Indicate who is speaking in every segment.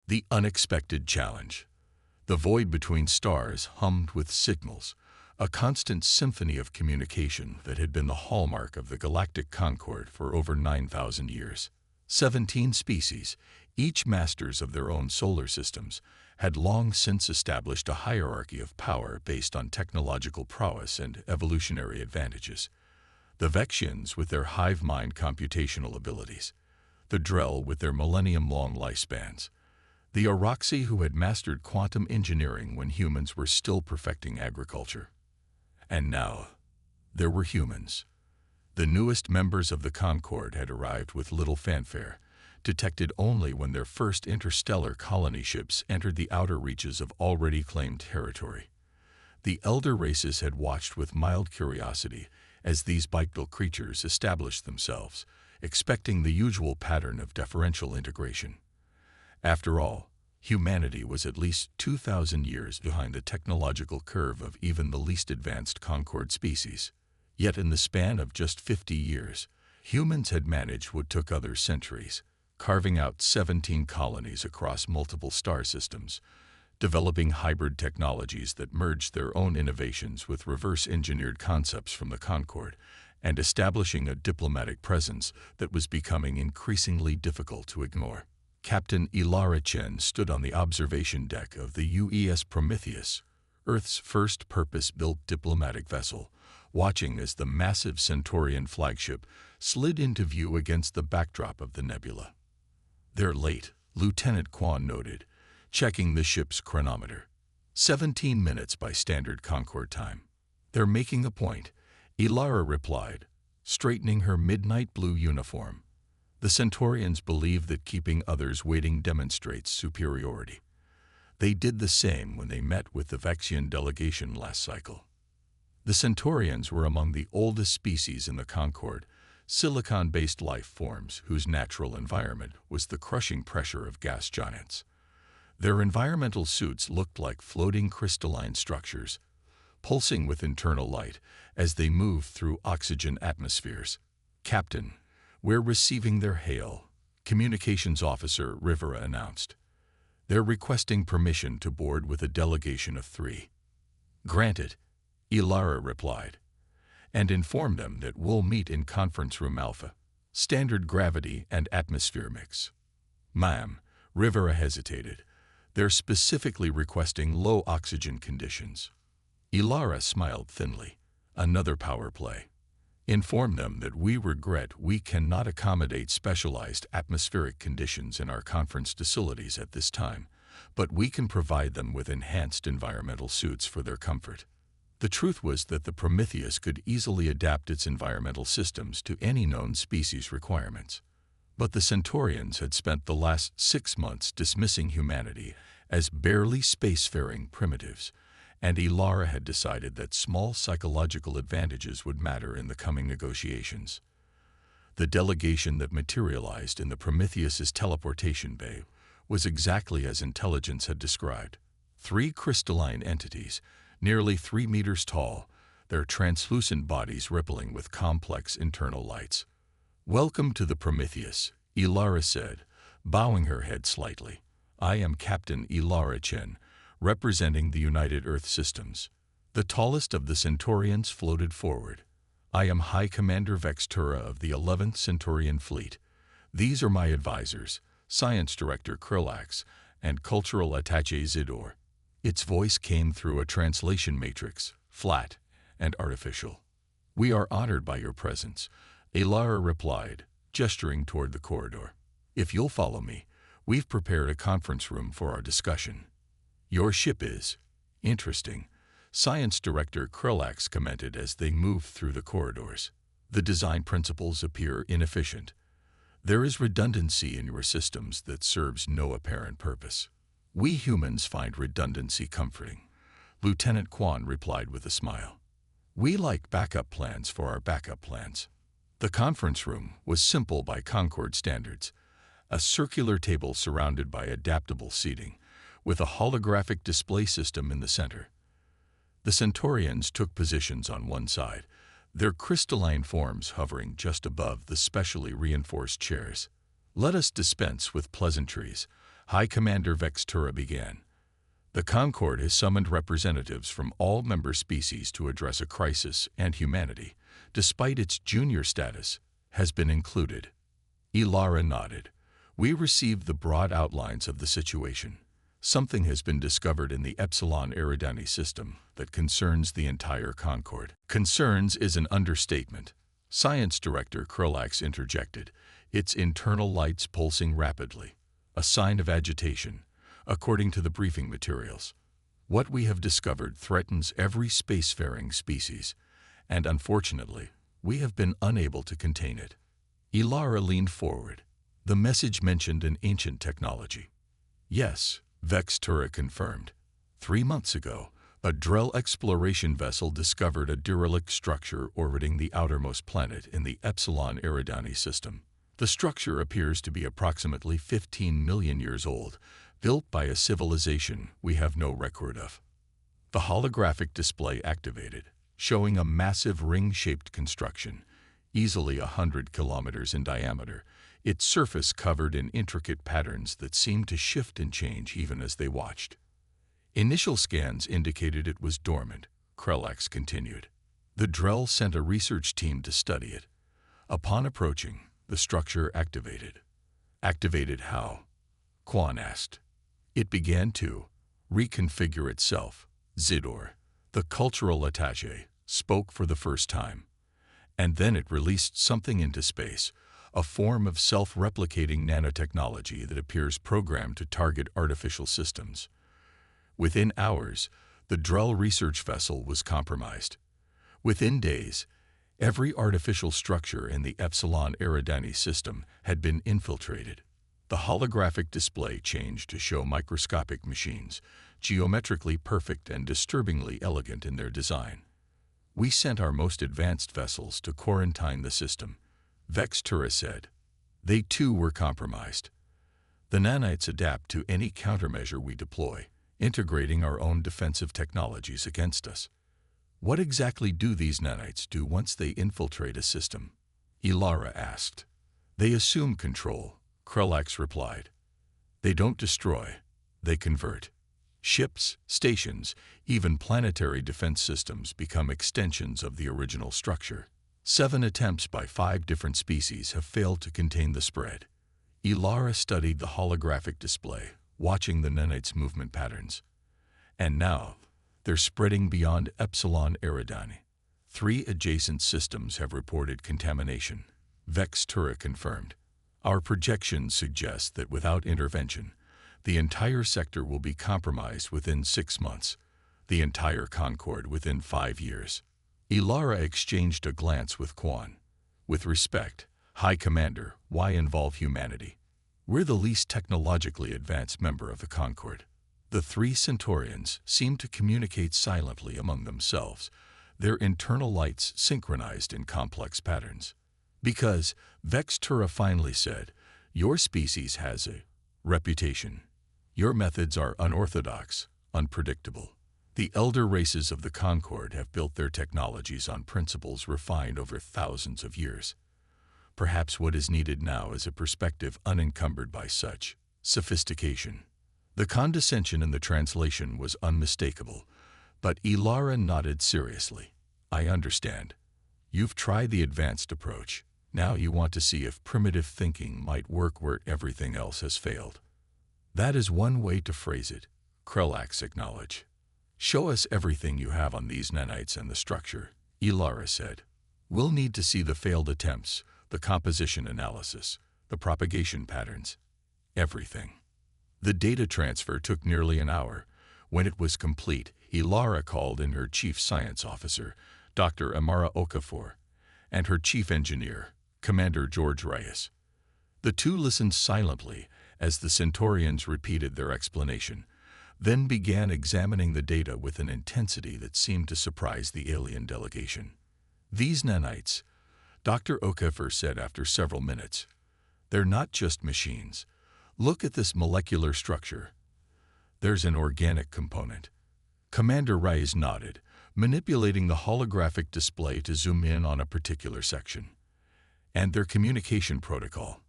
Speaker 1: The unexpected challenge. The void between stars hummed with signals, a constant symphony of communication that had been the hallmark of the galactic concord for over 9,000 years. 17 species, each masters of their own solar systems, had long since established a hierarchy of power based on technological prowess and evolutionary advantages. The Vexians with their hive-mind computational abilities, the Drell with their millennium-long lifespans, the Oroxi who had mastered quantum engineering when humans were still perfecting agriculture. And now, there were humans. The newest members of the Concord had arrived with little fanfare, detected only when their first interstellar colony ships entered the outer reaches of already claimed territory. The elder races had watched with mild curiosity as these bipedal creatures established themselves, expecting the usual pattern of deferential integration. After all, humanity was at least 2,000 years behind the technological curve of even the least advanced Concord species. Yet in the span of just 50 years, humans had managed what took others centuries, carving out 17 colonies across multiple star systems, developing hybrid technologies that merged their own innovations with reverse-engineered concepts from the Concord, and establishing a diplomatic presence that was becoming increasingly difficult to ignore. Captain Ilara Chen stood on the observation deck of the UES Prometheus, Earth's first purpose-built diplomatic vessel, watching as the massive Centaurian flagship slid into view against the backdrop of the nebula. "They're late," Lieutenant Quan noted, checking the ship's chronometer. 17 minutes by standard Concord time. "They're making a point," Ilara replied, straightening her midnight blue uniform. The Centaurians believe that keeping others waiting demonstrates superiority. They did the same when they met with the Vexian delegation last cycle. The Centaurians were among the oldest species in the Concord, silicon-based life forms whose natural environment was the crushing pressure of gas giants. Their environmental suits looked like floating crystalline structures, pulsing with internal light as they moved through oxygen atmospheres. "Captain, we're receiving their hail," Communications Officer Rivera announced. "They're requesting permission to board with a delegation of 3. "Granted," Ilara replied, "and inform them that we'll meet in Conference Room Alpha. Standard gravity and atmosphere mix." "Ma'am," Rivera hesitated, "they're specifically requesting low oxygen conditions." Ilara smiled thinly. "Another power play. Inform them that we regret we cannot accommodate specialized atmospheric conditions in our conference facilities at this time, but we can provide them with enhanced environmental suits for their comfort." The truth was that the Prometheus could easily adapt its environmental systems to any known species requirements. But the Centaurians had spent the last 6 months dismissing humanity as barely spacefaring primitives, and Ilara had decided that small psychological advantages would matter in the coming negotiations. The delegation that materialized in the Prometheus's teleportation bay was exactly as intelligence had described. 3 crystalline entities, nearly 3 meters tall, their translucent bodies rippling with complex internal lights. "Welcome to the Prometheus," Ilara said, bowing her head slightly. "I am Captain Ilara Chen, representing the United Earth Systems." The tallest of the Centaurians floated forward. "I am High Commander Vextura of the 11th Centaurian Fleet. These are my advisors, Science Director Krulax and Cultural Attaché Zidor." Its voice came through a translation matrix, flat and artificial. "We are honored by your presence," Ilara replied, gesturing toward the corridor. "If you'll follow me, we've prepared a conference room for our discussion." "Your ship is interesting," Science Director Krulax commented as they moved through the corridors. "The design principles appear inefficient. There is redundancy in your systems that serves no apparent purpose." "We humans find redundancy comforting," Lieutenant Quan replied with a smile. "We like backup plans for our backup plans." The conference room was simple by Concord standards, a circular table surrounded by adaptable seating, with a holographic display system in the center. The Centaurians took positions on one side, their crystalline forms hovering just above the specially reinforced chairs. "Let us dispense with pleasantries," High Commander Vextura began. The Concord has summoned representatives from all member species to address a crisis, and humanity, despite its junior status, has been included. Ilara nodded. We received the broad outlines of the situation. Something has been discovered in the Epsilon Eridani system that concerns the entire Concord. Concerns is an understatement. Science Director Krulax interjected, its internal lights pulsing rapidly, a sign of agitation, according to the briefing materials. What we have discovered threatens every spacefaring species, and unfortunately, we have been unable to contain it. Ilara leaned forward. The message mentioned an ancient technology. Yes, Vextura confirmed. 3 months ago, a Drell exploration vessel discovered a derelict structure orbiting the outermost planet in the Epsilon Eridani system. The structure appears to be approximately 15 million years old, built by a civilization we have no record of. The holographic display activated, showing a massive ring-shaped construction, easily 100 kilometers in diameter, its surface covered in intricate patterns that seemed to shift and change even as they watched. Initial scans indicated it was dormant, Krulax continued. The Drell sent a research team to study it. Upon approaching, the structure activated. Activated how? Quan asked. It began to reconfigure itself. Zidor, the cultural attaché, spoke for the first time. And then it released something into space, a form of self-replicating nanotechnology that appears programmed to target artificial systems. Within hours, the Drell research vessel was compromised. Within days, every artificial structure in the Epsilon Eridani system had been infiltrated. The holographic display changed to show microscopic machines, geometrically perfect and disturbingly elegant in their design. We sent our most advanced vessels to quarantine the system, Vextura said. They too were compromised. The nanites adapt to any countermeasure we deploy, integrating our own defensive technologies against us. What exactly do these nanites do once they infiltrate a system? Ilara asked. They assume control, Krulax replied. They don't destroy, they convert. Ships, stations, even planetary defense systems become extensions of the original structure. 7 attempts by 5 different species have failed to contain the spread. Ilara studied the holographic display, watching the nanites' movement patterns. And now, they're spreading beyond Epsilon Eridani. 3 adjacent systems have reported contamination, Vextura confirmed. Our projections suggest that without intervention, the entire sector will be compromised within 6 months, the entire Concord within 5 years. Ilara exchanged a glance with Quan. With respect, High Commander, why involve humanity? We're the least technologically advanced member of the Concord. The 3 Centaurians seemed to communicate silently among themselves, their internal lights synchronized in complex patterns. Because, Vextura finally said, your species has a reputation. Your methods are unorthodox, unpredictable. The elder races of the Concord have built their technologies on principles refined over thousands of years. Perhaps what is needed now is a perspective unencumbered by such sophistication. The condescension in the translation was unmistakable, but Ilara nodded seriously. I understand. You've tried the advanced approach. Now you want to see if primitive thinking might work where everything else has failed. That is one way to phrase it, Krulax acknowledged. Show us everything you have on these nanites and the structure, Ilara said. We'll need to see the failed attempts, the composition analysis, the propagation patterns, everything. The data transfer took nearly an hour. When it was complete, Ilara called in her chief science officer, Dr. Amara Okafor, and her chief engineer, Commander George Reyes. The two listened silently as the Centaurians repeated their explanation, then began examining the data with an intensity that seemed to surprise the alien delegation. These nanites, Dr. Okafor said after several minutes, they're not just machines. Look at this molecular structure. There's an organic component. Commander Reyes nodded, manipulating the holographic display to zoom in on a particular section. And their communication protocol.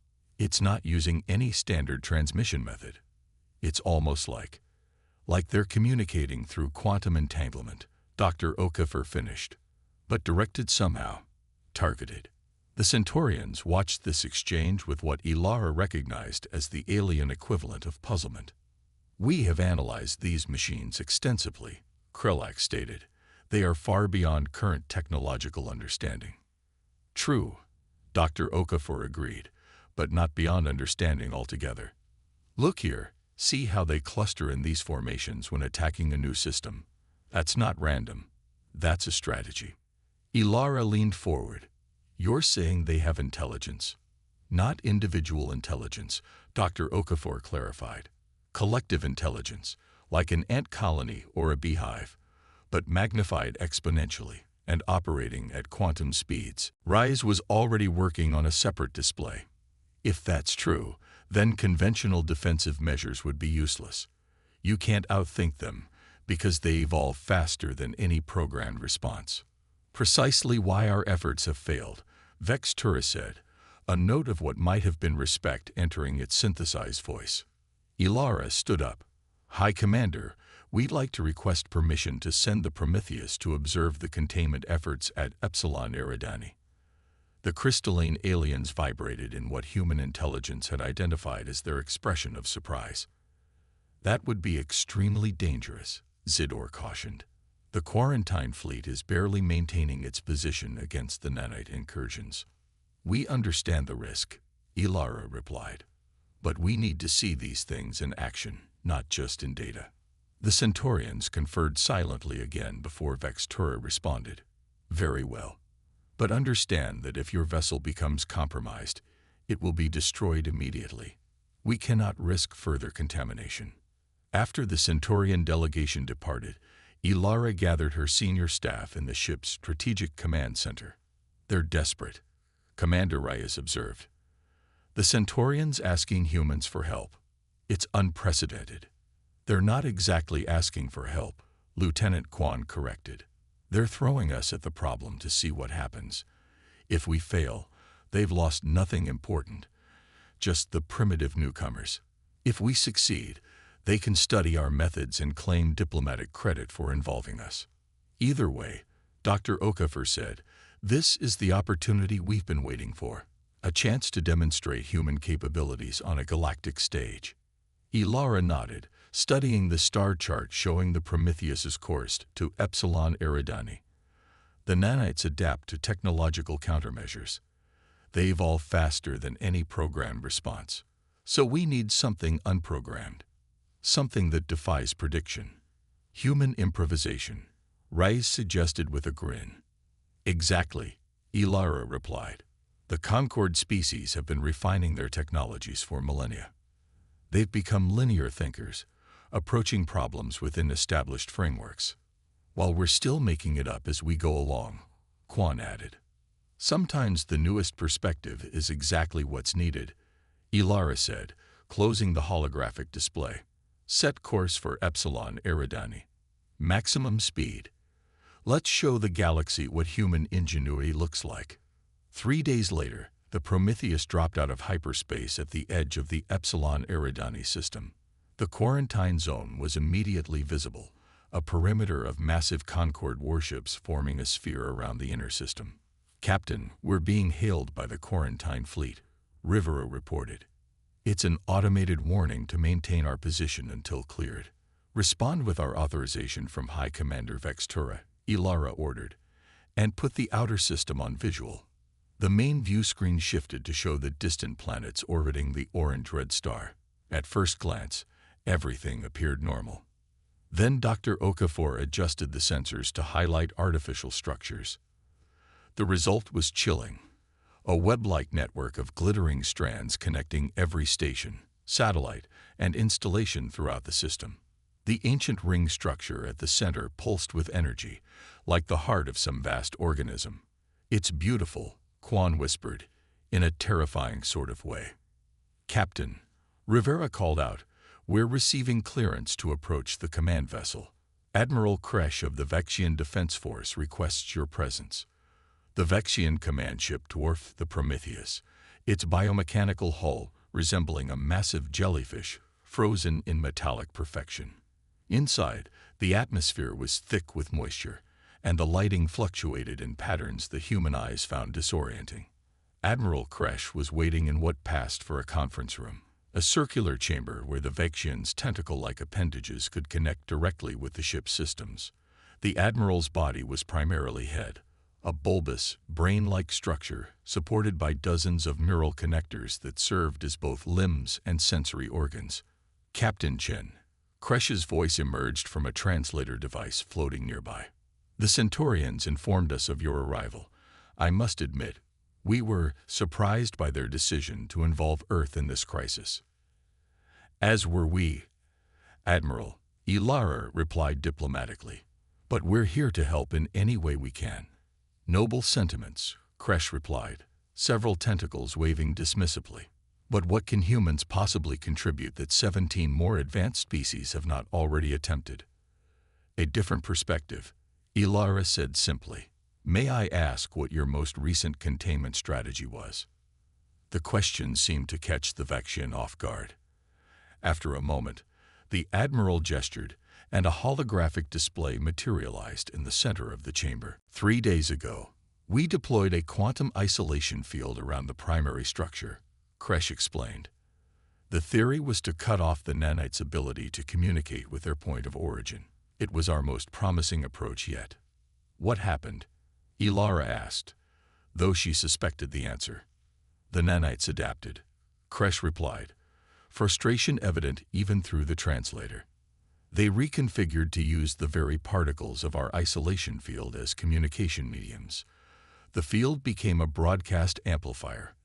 Speaker 1: It's not using any standard transmission method. It's almost like they're communicating through quantum entanglement, Dr. Okafor finished, but directed somehow, targeted. The Centaurians watched this exchange with what Ilara recognized as the alien equivalent of puzzlement. "We have analyzed these machines extensively," Krelak stated. "They are far beyond current technological understanding." "True," Dr. Okafor agreed, "but not beyond understanding altogether. Look here, see how they cluster in these formations when attacking a new system. That's not random. That's a strategy." Ilara leaned forward. "You're saying they have intelligence?" "Not individual intelligence," Dr. Okafor clarified. "Collective intelligence, like an ant colony or a beehive, but magnified exponentially and operating at quantum speeds." Rise was already working on a separate display. "If that's true, then conventional defensive measures would be useless. You can't outthink them, because they evolve faster than any programmed response." "Precisely why our efforts have failed," Vextura said, a note of what might have been respect entering its synthesized voice. Ilara stood up. "High Commander, we'd like to request permission to send the Prometheus to observe the containment efforts at Epsilon Eridani." The crystalline aliens vibrated in what human intelligence had identified as their expression of surprise. "That would be extremely dangerous," Zidor cautioned. "The quarantine fleet is barely maintaining its position against the nanite incursions." "We understand the risk," Ilara replied. "But we need to see these things in action, not just in data." The Centaurians conferred silently again before Vextura responded. "Very well. But understand that if your vessel becomes compromised, it will be destroyed immediately. We cannot risk further contamination." After the Centaurian delegation departed, Ilara gathered her senior staff in the ship's Strategic Command Center. "They're desperate," Commander Reyes observed. "The Centaurians asking humans for help. It's unprecedented." "They're not exactly asking for help," Lieutenant Quan corrected. "They're throwing us at the problem to see what happens. If we fail, they've lost nothing important, just the primitive newcomers. If we succeed, they can study our methods and claim diplomatic credit for involving us." "Either way," Dr. Okafor said, "this is the opportunity we've been waiting for. A chance to demonstrate human capabilities on a galactic stage." Ilara nodded, studying the star chart showing the Prometheus's course to Epsilon Eridani. "The nanites adapt to technological countermeasures. They evolve faster than any programmed response. So we need something unprogrammed. Something that defies prediction. Human improvisation," Reyes suggested with a grin. "Exactly," Ilara replied. "The Concord species have been refining their technologies for millennia. They've become linear thinkers, approaching problems within established frameworks. While we're still making it up as we go along," Quan added. "Sometimes the newest perspective is exactly what's needed," Ilara said, closing the holographic display. "Set course for Epsilon Eridani. Maximum speed. Let's show the galaxy what human ingenuity looks like." 3 days later, the Prometheus dropped out of hyperspace at the edge of the Epsilon Eridani system. The quarantine zone was immediately visible, a perimeter of massive Concord warships forming a sphere around the inner system. "Captain, we're being hailed by the quarantine fleet," Rivera reported. "It's an automated warning to maintain our position until cleared. Respond with our authorization from High Commander Vextura," Ilara ordered, "and put the outer system on visual." The main view screen shifted to show the distant planets orbiting the orange-red star. At first glance, everything appeared normal. Then Dr. Okafor adjusted the sensors to highlight artificial structures. The result was chilling. A web-like network of glittering strands connecting every station, satellite, and installation throughout the system. The ancient ring structure at the center pulsed with energy, like the heart of some vast organism. "It's beautiful," Quan whispered, in a terrifying sort of way. "Captain," Rivera called out, "we're receiving clearance to approach the command vessel. Admiral Kresh of the Vexian Defense Force requests your presence." The Vexian command ship dwarfed the Prometheus, its biomechanical hull resembling a massive jellyfish frozen in metallic perfection. Inside, the atmosphere was thick with moisture, and the lighting fluctuated in patterns the human eyes found disorienting. Admiral Kresh was waiting in what passed for a conference room, a circular chamber where the Vexian's tentacle-like appendages could connect directly with the ship's systems. The Admiral's body was primarily head, a bulbous, brain-like structure supported by dozens of neural connectors that served as both limbs and sensory organs. Captain Chen. Kresh's voice emerged from a translator device floating nearby. The Centaurians informed us of your arrival. I must admit, we were surprised by their decision to involve Earth in this crisis. As were we, Admiral. Ilara replied diplomatically. But we're here to help in any way we can. Noble sentiments, Kresh replied, several tentacles waving dismissively. But what can humans possibly contribute that 17 more advanced species have not already attempted? A different perspective, Ilara said simply. May I ask what your most recent containment strategy was? The question seemed to catch the Vexian off guard. After a moment, the Admiral gestured, and a holographic display materialized in the center of the chamber. 3 days ago, we deployed a quantum isolation field around the primary structure, Kresh explained. The theory was to cut off the nanites' ability to communicate with their point of origin. It was our most promising approach yet. What happened? Ilara asked, though she suspected the answer. The nanites adapted, Kresh replied, frustration evident even through the translator. They reconfigured to use the very particles of our isolation field as communication mediums. The field became a broadcast amplifier,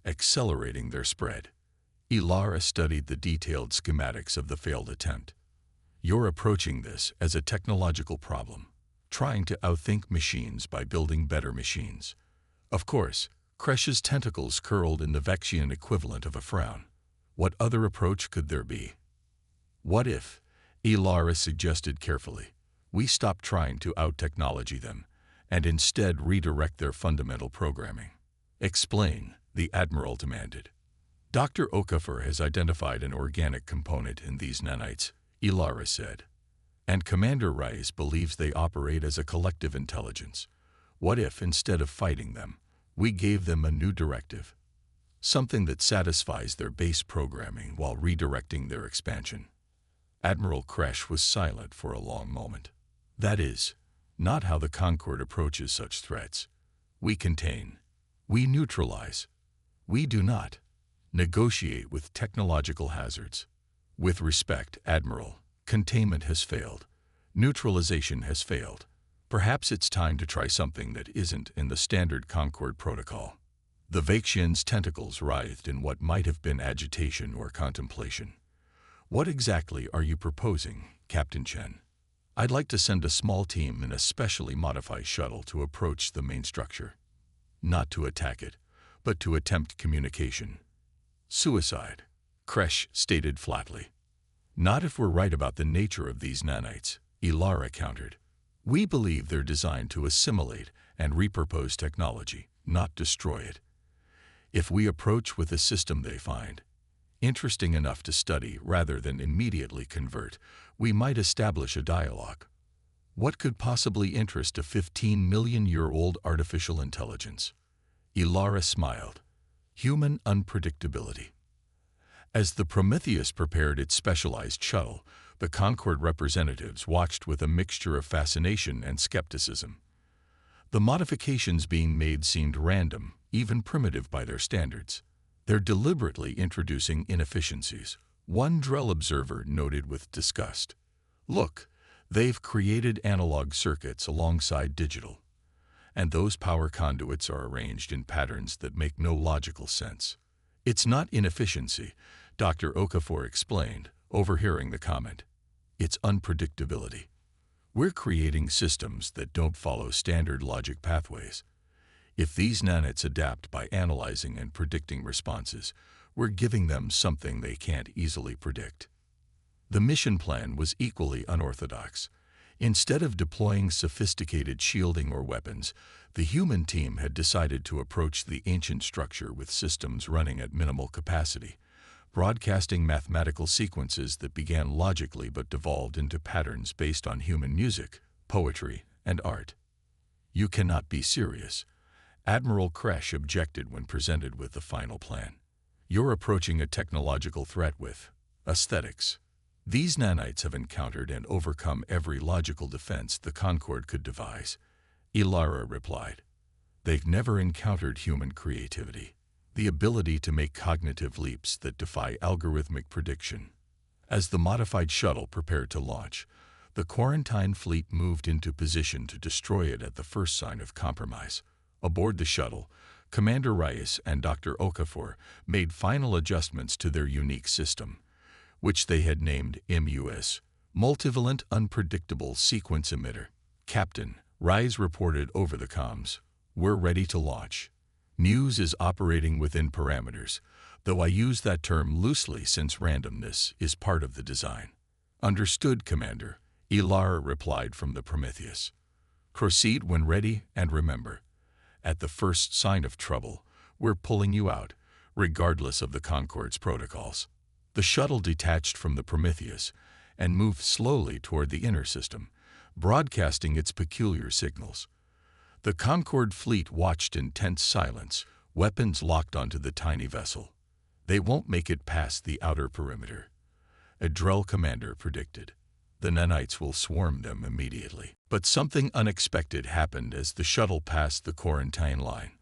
Speaker 1: accelerating their spread. Ilara studied the detailed schematics of the failed attempt. You're approaching this as a technological problem, trying to outthink machines by building better machines. Of course, Kresh's tentacles curled in the Vexian equivalent of a frown. What other approach could there be? What if, Ilara suggested carefully, we stop trying to out-technology them and instead redirect their fundamental programming? Explain, the Admiral demanded. Dr. Okafor has identified an organic component in these nanites, Ilara said, and Commander Rice believes they operate as a collective intelligence. What if, instead of fighting them, we gave them a new directive? Something that satisfies their base programming while redirecting their expansion. Admiral Kresh was silent for a long moment. That is, not how the Concord approaches such threats. We contain. We neutralize. We do not negotiate with technological hazards. With respect, Admiral, containment has failed. Neutralization has failed. Perhaps it's time to try something that isn't in the standard Concord protocol. The Vexian's tentacles writhed in what might have been agitation or contemplation. What exactly are you proposing, Captain Chen? I'd like to send a small team in a specially modified shuttle to approach the main structure. Not to attack it, but to attempt communication. Suicide, Kresh stated flatly. Not if we're right about the nature of these nanites, Ilara countered. We believe they're designed to assimilate and repurpose technology, not destroy it. If we approach with a system they find interesting enough to study rather than immediately convert, we might establish a dialogue. What could possibly interest a 15-million-year-old artificial intelligence? Ilara smiled. Human unpredictability. As the Prometheus prepared its specialized shuttle, the Concord representatives watched with a mixture of fascination and skepticism. The modifications being made seemed random, even primitive by their standards. They're deliberately introducing inefficiencies, one Drell observer noted with disgust. Look, they've created analog circuits alongside digital, and those power conduits are arranged in patterns that make no logical sense. It's not inefficiency, Dr. Okafor explained, overhearing the comment. It's unpredictability. We're creating systems that don't follow standard logic pathways. If these nanites adapt by analyzing and predicting responses, we're giving them something they can't easily predict. The mission plan was equally unorthodox. Instead of deploying sophisticated shielding or weapons, the human team had decided to approach the ancient structure with systems running at minimal capacity, broadcasting mathematical sequences that began logically but devolved into patterns based on human music, poetry, and art. "You cannot be serious," Admiral Kresh objected when presented with the final plan. "You're approaching a technological threat with aesthetics. These nanites have encountered and overcome every logical defense the Concorde could devise," Ilara replied. "They've never encountered human creativity, the ability to make cognitive leaps that defy algorithmic prediction." As the modified shuttle prepared to launch, the quarantine fleet moved into position to destroy it at the first sign of compromise. Aboard the shuttle, Commander Reyes and Dr. Okafor made final adjustments to their unique system, which they had named MUS, Multivalent Unpredictable Sequence Emitter. "Captain," Reyes reported over the comms, "we're ready to launch. MUS is operating within parameters, though I use that term loosely since randomness is part of the design." "Understood, Commander," Ilara replied from the Prometheus. "Proceed when ready, and remember, at the first sign of trouble, we're pulling you out, regardless of the Concorde's protocols." The shuttle detached from the Prometheus and moved slowly toward the inner system, broadcasting its peculiar signals. The Concorde fleet watched in tense silence, weapons locked onto the tiny vessel. "They won't make it past the outer perimeter," a Drell commander predicted. "The nanites will swarm them immediately." But something unexpected happened as the shuttle passed the quarantine line.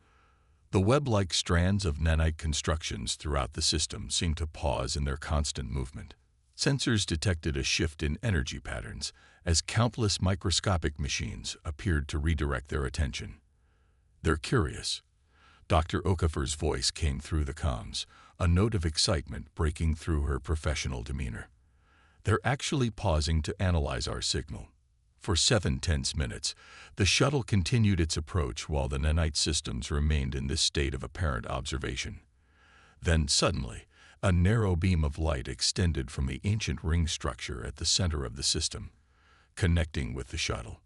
Speaker 1: The web-like strands of nanite constructions throughout the system seemed to pause in their constant movement. Sensors detected a shift in energy patterns as countless microscopic machines appeared to redirect their attention. "They're curious." Dr. Okafor's voice came through the comms, a note of excitement breaking through her professional demeanor. "They're actually pausing to analyze our signal." For 7 tense minutes, the shuttle continued its approach while the nanite systems remained in this state of apparent observation. Then, suddenly, a narrow beam of light extended from the ancient ring structure at the center of the system, connecting with the shuttle.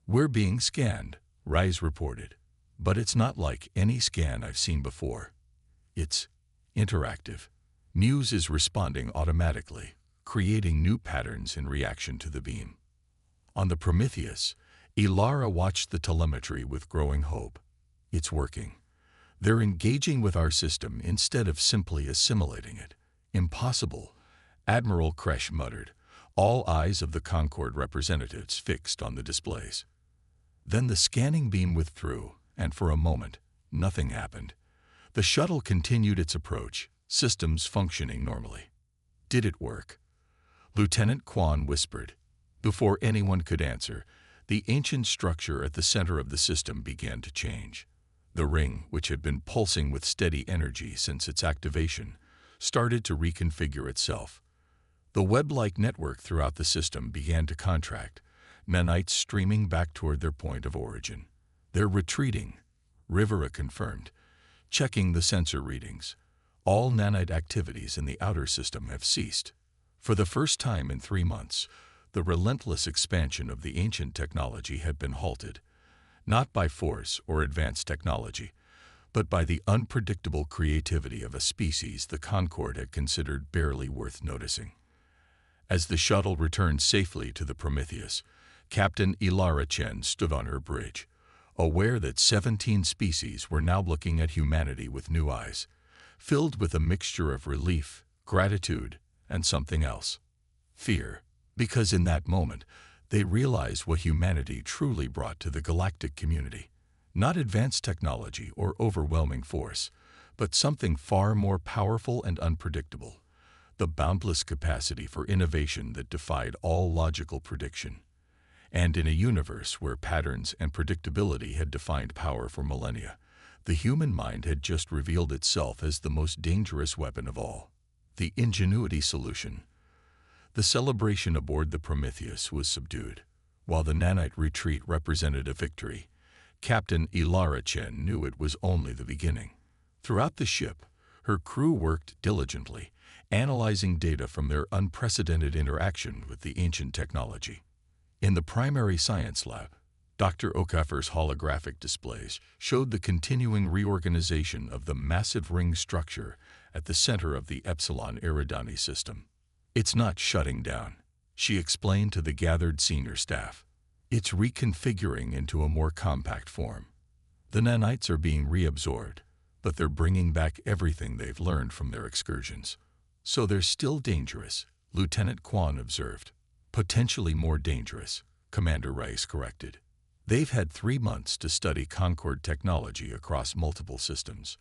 Speaker 1: "We're being scanned," Reyes reported. "But it's not like any scan I've seen before. It's interactive. MUS is responding automatically, creating new patterns in reaction to the beam." On the Prometheus, Ilara watched the telemetry with growing hope. "It's working. They're engaging with our system instead of simply assimilating it." "Impossible," Admiral Kresh muttered, all eyes of the Concorde representatives fixed on the displays. Then the scanning beam withdrew, and for a moment, nothing happened. The shuttle continued its approach, systems functioning normally. "Did it work?" Lieutenant Quan whispered. Before anyone could answer, the ancient structure at the center of the system began to change. The ring, which had been pulsing with steady energy since its activation, started to reconfigure itself. The web-like network throughout the system began to contract, nanites streaming back toward their point of origin. "They're retreating," Rivera confirmed, checking the sensor readings. "All nanite activities in the outer system have ceased." For the first time in 3 months, the relentless expansion of the ancient technology had been halted, not by force or advanced technology, but by the unpredictable creativity of a species the Concorde had considered barely worth noticing. As the shuttle returned safely to the Prometheus, Captain Ilara Chen stood on her bridge, aware that 17 species were now looking at humanity with new eyes, filled with a mixture of relief, gratitude, and something else. Fear. Because in that moment, they realized what humanity truly brought to the galactic community. Not advanced technology or overwhelming force, but something far more powerful and unpredictable. The boundless capacity for innovation that defied all logical prediction. And in a universe where patterns and predictability had defined power for millennia, the human mind had just revealed itself as the most dangerous weapon of all. The Ingenuity solution. The celebration aboard the Prometheus was subdued. While the nanite retreat represented a victory, Captain Ilara Chen knew it was only the beginning. Throughout the ship, her crew worked diligently, analyzing data from their unprecedented interaction with the ancient technology. In the primary science lab, Dr. Okafor's holographic displays showed the continuing reorganization of the massive ring structure at the center of the Epsilon Eridani system. "It's not shutting down," she explained to the gathered senior staff. "It's reconfiguring into a more compact form. The nanites are being reabsorbed, but they're bringing back everything they've learned from their excursions. So they're still dangerous," Lieutenant Quan observed. "Potentially more dangerous," Commander Rice corrected. "They've had 3 months to study Concord technology across multiple systems.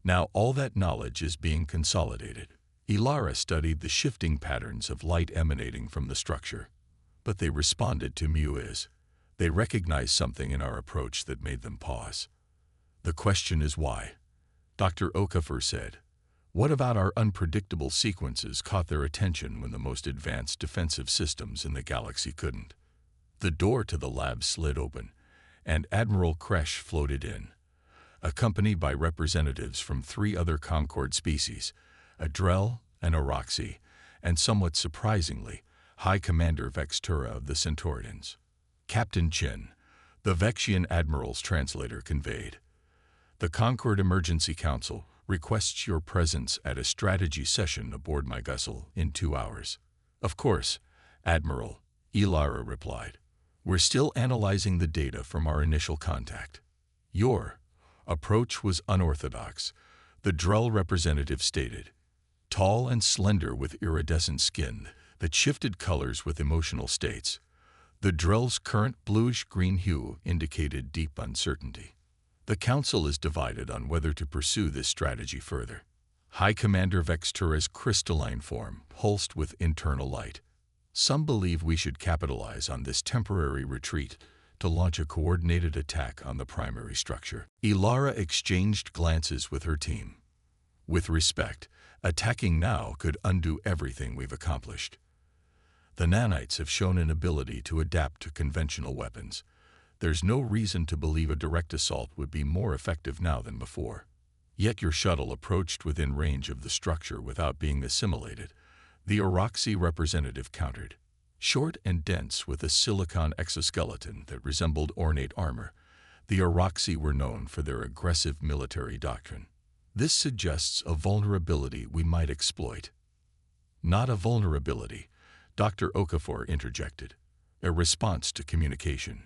Speaker 1: Now all that knowledge is being consolidated." Ilara studied the shifting patterns of light emanating from the structure. But they responded to Muiz. They recognized something in our approach that made them pause. "The question is why?" Dr. Okafor said. "What about our unpredictable sequences caught their attention when the most advanced defensive systems in the galaxy couldn't?" The door to the lab slid open, and Admiral Kresh floated in, accompanied by representatives from 3 other Concord species, a Drell, an Oroxy, and somewhat surprisingly, High Commander Vextura of the Centaurians. "Captain Chin," the Vexian Admiral's translator conveyed. "The Concord Emergency Council requests your presence at a strategy session aboard my vessel in 2 hours." "Of course, Admiral," Ilara replied. "We're still analyzing the data from our initial contact." "Your approach was unorthodox," the Drell representative stated. Tall and slender with iridescent skin that shifted colors with emotional states, the Drell's current bluish-green hue indicated deep uncertainty. "The Council is divided on whether to pursue this strategy further." High Commander Vextura's crystalline form pulsed with internal light. "Some believe we should capitalize on this temporary retreat to launch a coordinated attack on the primary structure." Ilara exchanged glances with her team. "With respect, attacking now could undo everything we've accomplished. The nanites have shown an ability to adapt to conventional weapons. There's no reason to believe a direct assault would be more effective now than before. Yet your shuttle approached within range of the structure without being assimilated," the Oroxy representative countered. Short and dense with a silicon exoskeleton that resembled ornate armor, the Oroxy were known for their aggressive military doctrine. "This suggests a vulnerability we might exploit." "Not a vulnerability," Dr. Okafor interjected. "A response to communication.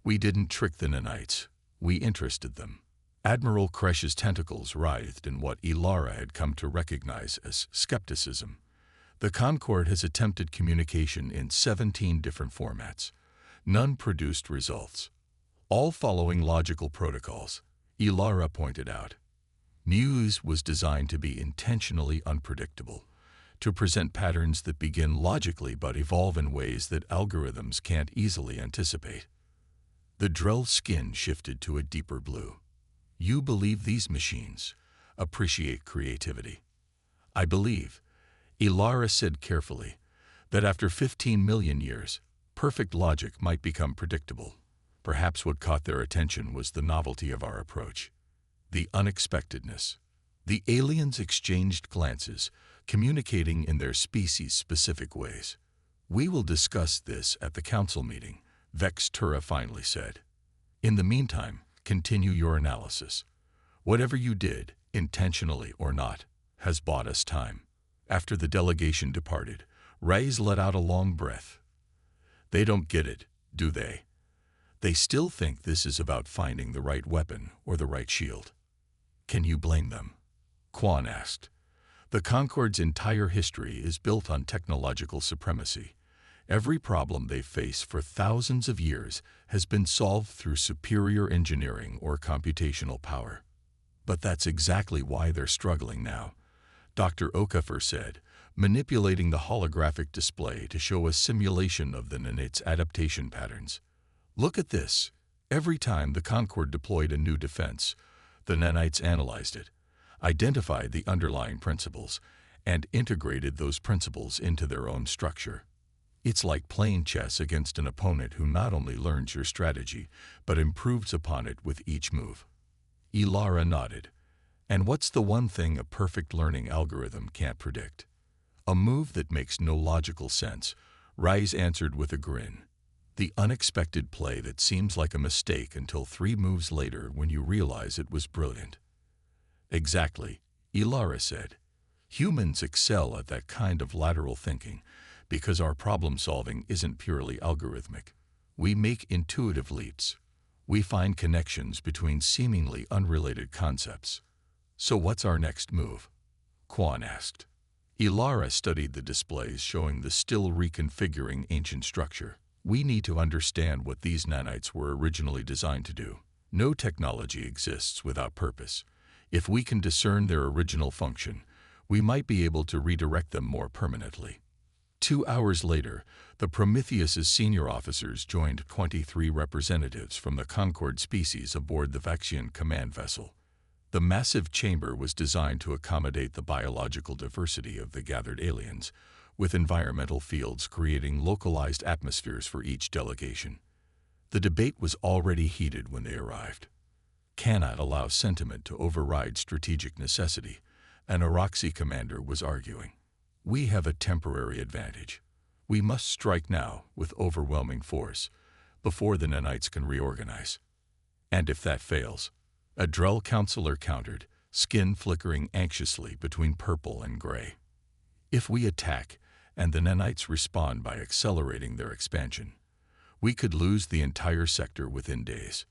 Speaker 1: We didn't trick the nanites. We interested them." Admiral Kresh's tentacles writhed in what Ilara had come to recognize as skepticism. "The Concord has attempted communication in 17 different formats. None produced results. All following logical protocols," Ilara pointed out. "Muse was designed to be intentionally unpredictable, to present patterns that begin logically but evolve in ways that algorithms can't easily anticipate." The Drell's skin shifted to a deeper blue. "You believe these machines appreciate creativity?" "I believe," Ilara said carefully, "that after 15 million years, perfect logic might become predictable. Perhaps what caught their attention was the novelty of our approach, the unexpectedness." The aliens exchanged glances, communicating in their species-specific ways. "We will discuss this at the council meeting," Vextura finally said. "In the meantime, continue your analysis. Whatever you did, intentionally or not, has bought us time." After the delegation departed, Reyes let out a long breath. "They don't get it, do they? They still think this is about finding the right weapon or the right shield." "Can you blame them?" Quan asked. "The Concord's entire history is built on technological supremacy. Every problem they've faced for thousands of years has been solved through superior engineering or computational power. But that's exactly why they're struggling now," Dr. Okafor said, manipulating the holographic display to show a simulation of the nanites' adaptation patterns. "Look at this. Every time the Concord deployed a new defense, the nanites analyzed it, identified the underlying principles, and integrated those principles into their own structure. It's like playing chess against an opponent who not only learns your strategy, but improves upon it with each move." Ilara nodded. "And what's the one thing a perfect learning algorithm can't predict?" "A move that makes no logical sense," Reyes answered with a grin. "The unexpected play that seems like a mistake until 3 moves later when you realize it was brilliant." "Exactly," Ilara said. Humans excel at that kind of lateral thinking because our problem solving isn't purely algorithmic. We make intuitive leaps. We find connections between seemingly unrelated concepts. So what's our next move? Quan asked. Ilara studied the displays showing the still reconfiguring ancient structure. We need to understand what these nanites were originally designed to do. No technology exists without purpose. If we can discern their original function, we might be able to redirect them more permanently. 2 hours later, the Prometheus's senior officers joined 23 representatives from the Concord species aboard the Vaxian command vessel. The massive chamber was designed to accommodate the biological diversity of the gathered aliens, with environmental fields creating localized atmospheres for each delegation. The debate was already heated when they arrived. Cannot allow sentiment to override strategic necessity, an Oroxy commander was arguing. We have a temporary advantage. We must strike now with overwhelming force, before the nanites can reorganize. And if that fails, a Drell counselor countered, skin flickering anxiously between purple and gray. If we attack, and the nanites respond by accelerating their expansion, we could lose the entire sector within days.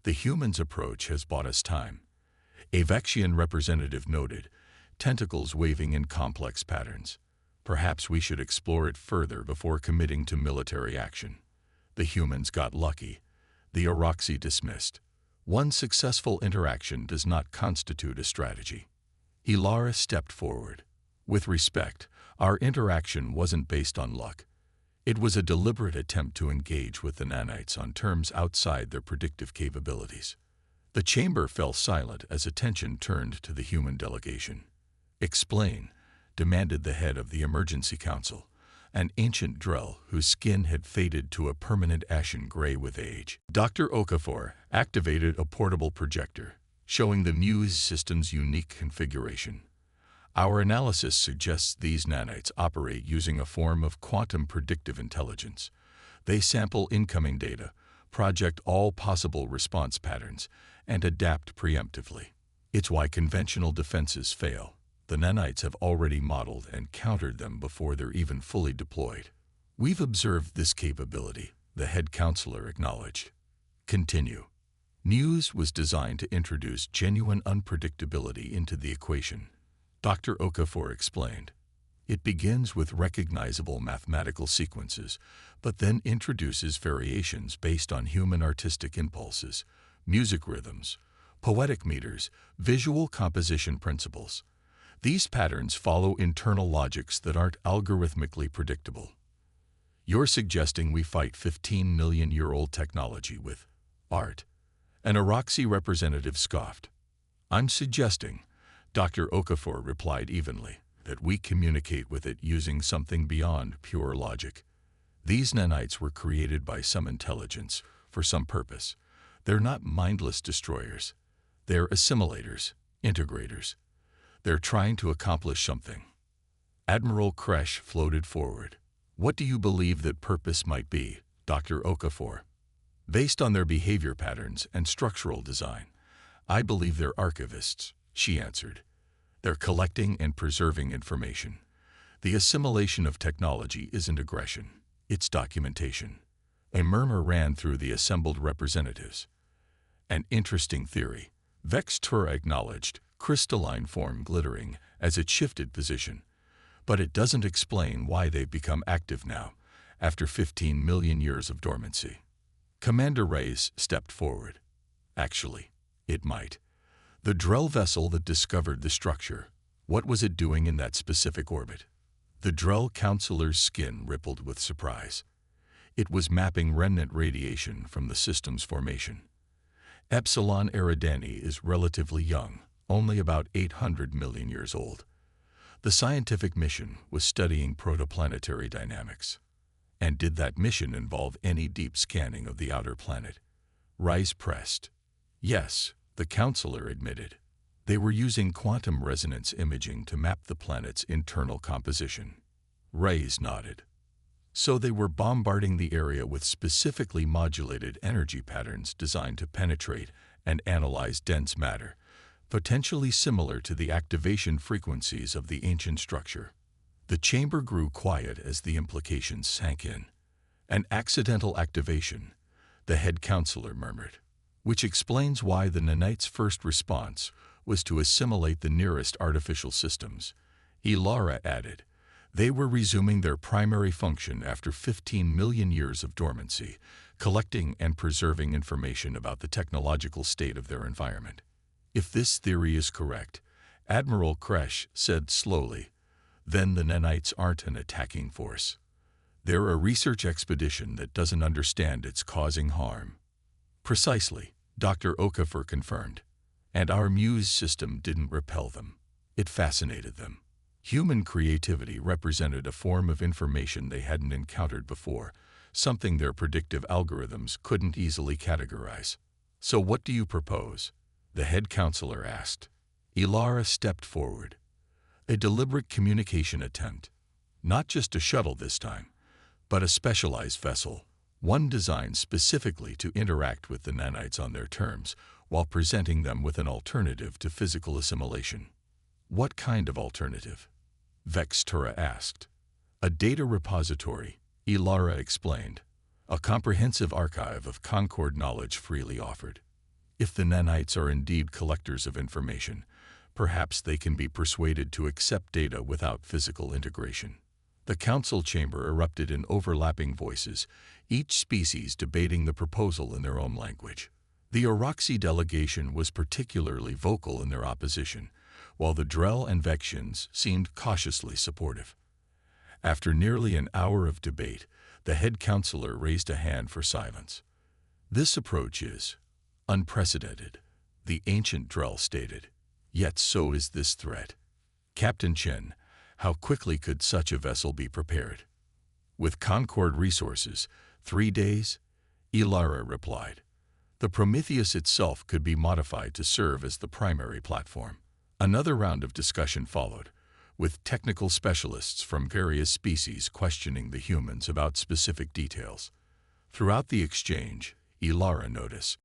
Speaker 1: The humans' approach has bought us time. A Vaxian representative noted, tentacles waving in complex patterns. Perhaps we should explore it further before committing to military action. The humans got lucky. The Oroxy dismissed. One successful interaction does not constitute a strategy. Ilara stepped forward. With respect, our interaction wasn't based on luck. It was a deliberate attempt to engage with the nanites on terms outside their predictive capabilities. The chamber fell silent as attention turned to the human delegation. Explain, demanded the head of the Emergency Council, an ancient Drell whose skin had faded to a permanent ashen gray with age. Dr. Okafor activated a portable projector, showing the Muse system's unique configuration. Our analysis suggests these nanites operate using a form of quantum predictive intelligence. They sample incoming data, project all possible response patterns, and adapt preemptively. It's why conventional defenses fail. The nanites have already modeled and countered them before they're even fully deployed. We've observed this capability, the head counselor acknowledged. Continue. Muse was designed to introduce genuine unpredictability into the equation. Dr. Okafor explained. It begins with recognizable mathematical sequences, but then introduces variations based on human artistic impulses, music rhythms, poetic meters, visual composition principles. These patterns follow internal logics that aren't algorithmically predictable. You're suggesting we fight 15-million-year-old technology with art? An Oroxy representative scoffed. I'm suggesting, Dr. Okafor replied evenly, that we communicate with it using something beyond pure logic. These nanites were created by some intelligence, for some purpose. They're not mindless destroyers. They're assimilators, integrators. They're trying to accomplish something. Admiral Kresh floated forward. What do you believe that purpose might be, Dr. Okafor? Based on their behavior patterns and structural design, I believe they're archivists, she answered. They're collecting and preserving information. The assimilation of technology isn't aggression, it's documentation. A murmur ran through the assembled representatives. An interesting theory, Vextura acknowledged, crystalline form glittering as it shifted position. But it doesn't explain why they've become active now, after 15 million years of dormancy. Commander Reyes stepped forward. Actually, it might. The Drell vessel that discovered the structure, what was it doing in that specific orbit? The Drell counselor's skin rippled with surprise. It was mapping remnant radiation from the system's formation. Epsilon Eridani is relatively young, only about 800 million years old. The scientific mission was studying protoplanetary dynamics. And did that mission involve any deep scanning of the outer planet? Rice pressed. Yes, the counselor admitted. They were using quantum resonance imaging to map the planet's internal composition. Reyes nodded. So they were bombarding the area with specifically modulated energy patterns designed to penetrate and analyze dense matter, potentially similar to the activation frequencies of the ancient structure. The chamber grew quiet as the implications sank in. An accidental activation, the head counselor murmured, which explains why the nanites' first response was to assimilate the nearest artificial systems. Ilara added, they were resuming their primary function after 15 million years of dormancy, collecting and preserving information about the technological state of their environment. If this theory is correct, Admiral Kresh said slowly, then the nanites aren't an attacking force. They're a research expedition that doesn't understand it's causing harm. Precisely, Dr. Okafor confirmed. And our Muse system didn't repel them. It fascinated them. Human creativity represented a form of information they hadn't encountered before, something their predictive algorithms couldn't easily categorize. So what do you propose? The head counselor asked. Ilara stepped forward. A deliberate communication attempt. Not just a shuttle this time, but a specialized vessel, one designed specifically to interact with the nanites on their terms, while presenting them with an alternative to physical assimilation. What kind of alternative? Vextura asked. A data repository, Ilara explained. A comprehensive archive of Concord knowledge freely offered. If the nanites are indeed collectors of information, perhaps they can be persuaded to accept data without physical integration. The council chamber erupted in overlapping voices, each species debating the proposal in their own language. The Oroxy delegation was particularly vocal in their opposition, while the Drell and Vexians seemed cautiously supportive. After nearly an hour of debate, the head counselor raised a hand for silence. This approach is unprecedented, the ancient Drell stated. Yet so is this threat. Captain Chen, how quickly could such a vessel be prepared? With Concord resources, 3 days, Ilara replied. The Prometheus itself could be modified to serve as the primary platform. Another round of discussion followed, with technical specialists from various species questioning the humans about specific details. Throughout the exchange, Ilara noticed